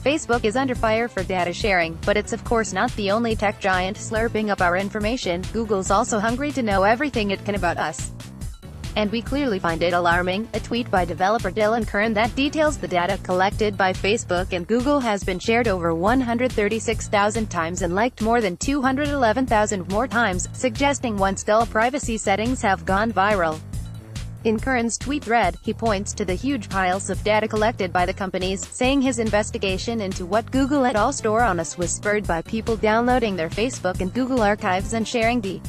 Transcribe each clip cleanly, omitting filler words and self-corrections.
Facebook is under fire for data sharing, but it's of course not the only tech giant slurping up our information. Google's also hungry to know everything it can about us. And we clearly find it alarming. A tweet by developer Dylan Curran that details the data collected by Facebook and Google has been shared over 136,000 times and liked more than 211,000 more times, suggesting once dull privacy settings have gone viral. In Curran's tweet thread, he points to the huge piles of data collected by the companies, saying his investigation into what Google et al. Store on us was spurred by people downloading their Facebook and Google archives and sharing the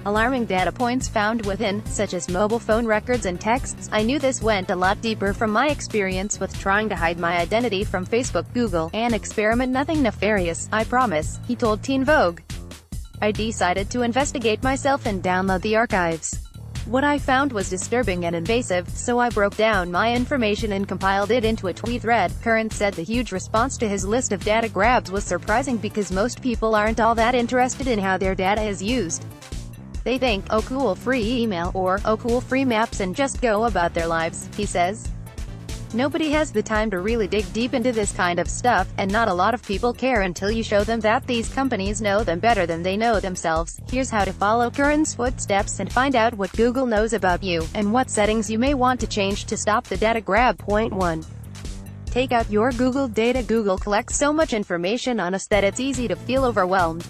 alarming data points found within, such as mobile phone records and texts. I knew this went a lot deeper from my experience with trying to hide my identity from Facebook, Google, an experiment, nothing nefarious, I promise, he told Teen Vogue. I decided to investigate myself and download the archives. What I found was disturbing and invasive, so I broke down my information and compiled it into a tweet thread. Curran said the huge response to his list of data grabs was surprising because most people aren't all that interested in how their data is used. They think, oh cool, free email, or, oh cool, free maps, and just go about their lives, he says. Nobody has the time to really dig deep into this kind of stuff, and not a lot of people care until you show them that these companies know them better than they know themselves. Here's how to follow Curran's footsteps and find out what Google knows about you, and what settings you may want to change to stop the data grab. Point 1. Take out your Google data. Google collects so much information on us that it's easy to feel overwhelmed.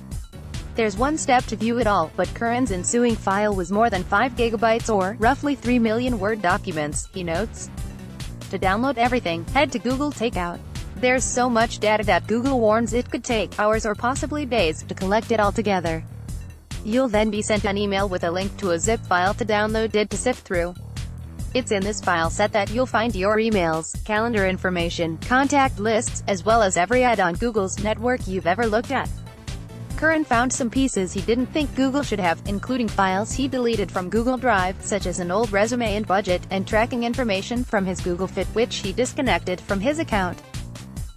There's one step to view it all, but Curran's ensuing file was more than 5 gigabytes or, roughly 3 million Word documents, he notes. To download everything, head to Google Takeout. There's so much data that Google warns it could take hours or possibly days to collect it all together. You'll then be sent an email with a link to a zip file to download it to sift through. It's in this file set that you'll find your emails, calendar information, contact lists, as well as every ad on Google's network you've ever looked at. Curran found some pieces he didn't think Google should have, including files he deleted from Google Drive, such as an old resume and budget, and tracking information from his Google Fit, which he disconnected from his account.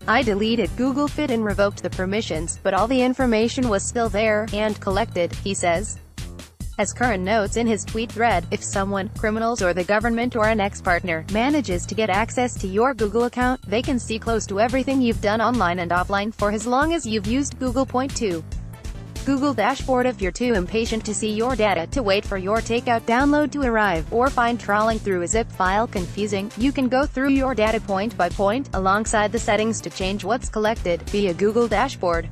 I deleted Google Fit and revoked the permissions, but all the information was still there, and collected, he says. As Curran notes in his tweet thread, if someone, criminals or the government or an ex-partner, manages to get access to your Google account, they can see close to everything you've done online and offline for as long as you've used Google. Point 2. Google Dashboard. If you're too impatient to see your data, to wait for your takeout download to arrive, or find trawling through a zip file confusing, you can go through your data point by point, alongside the settings to change what's collected, via Google Dashboard.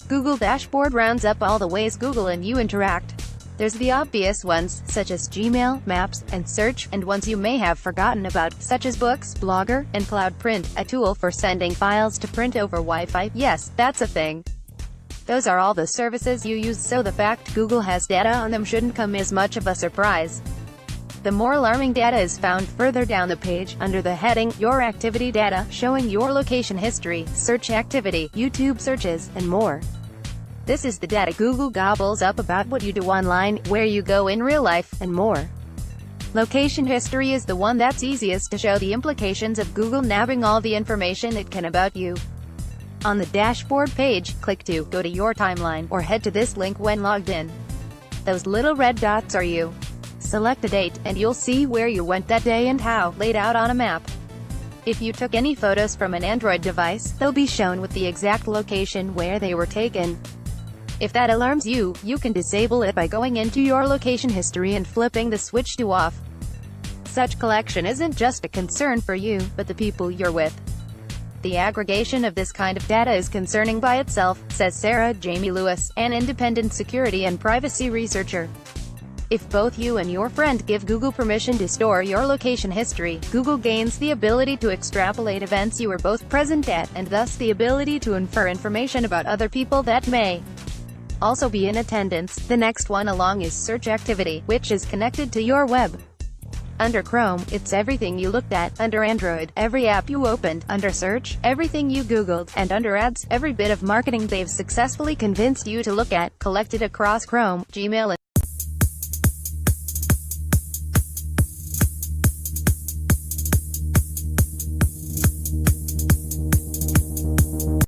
Google Dashboard rounds up all the ways Google and you interact. There's the obvious ones, such as Gmail, Maps, and Search, and ones you may have forgotten about, such as Books, Blogger, and Cloud Print, a tool for sending files to print over Wi-Fi. Yes, that's a thing. Those are all the services you use, so the fact Google has data on them shouldn't come as much of a surprise. The more alarming data is found further down the page, under the heading, Your Activity Data, showing your location history, search activity, YouTube searches, and more. This is the data Google gobbles up about what you do online, where you go in real life, and more. Location history is the one that's easiest to show the implications of Google nabbing all the information it can about you. On the dashboard page, click to go to your timeline, or head to this link when logged in. Those little red dots are you. Select a date, and you'll see where you went that day and how, laid out on a map. If you took any photos from an Android device, they'll be shown with the exact location where they were taken. If that alarms you, you can disable it by going into your location history and flipping the switch to off. Such collection isn't just a concern for you, but the people you're with. The aggregation of this kind of data is concerning by itself, says Sarah Jamie Lewis, an independent security and privacy researcher. If both you and your friend give Google permission to store your location history, Google gains the ability to extrapolate events you were both present at, and thus the ability to infer information about other people that may also be in attendance. The next one along is search activity, which is connected to your web. Under Chrome, it's everything you looked at. Under Android, every app you opened. Under Search, everything you Googled. And under Ads, every bit of marketing they've successfully convinced you to look at, collected across Chrome, Gmail, and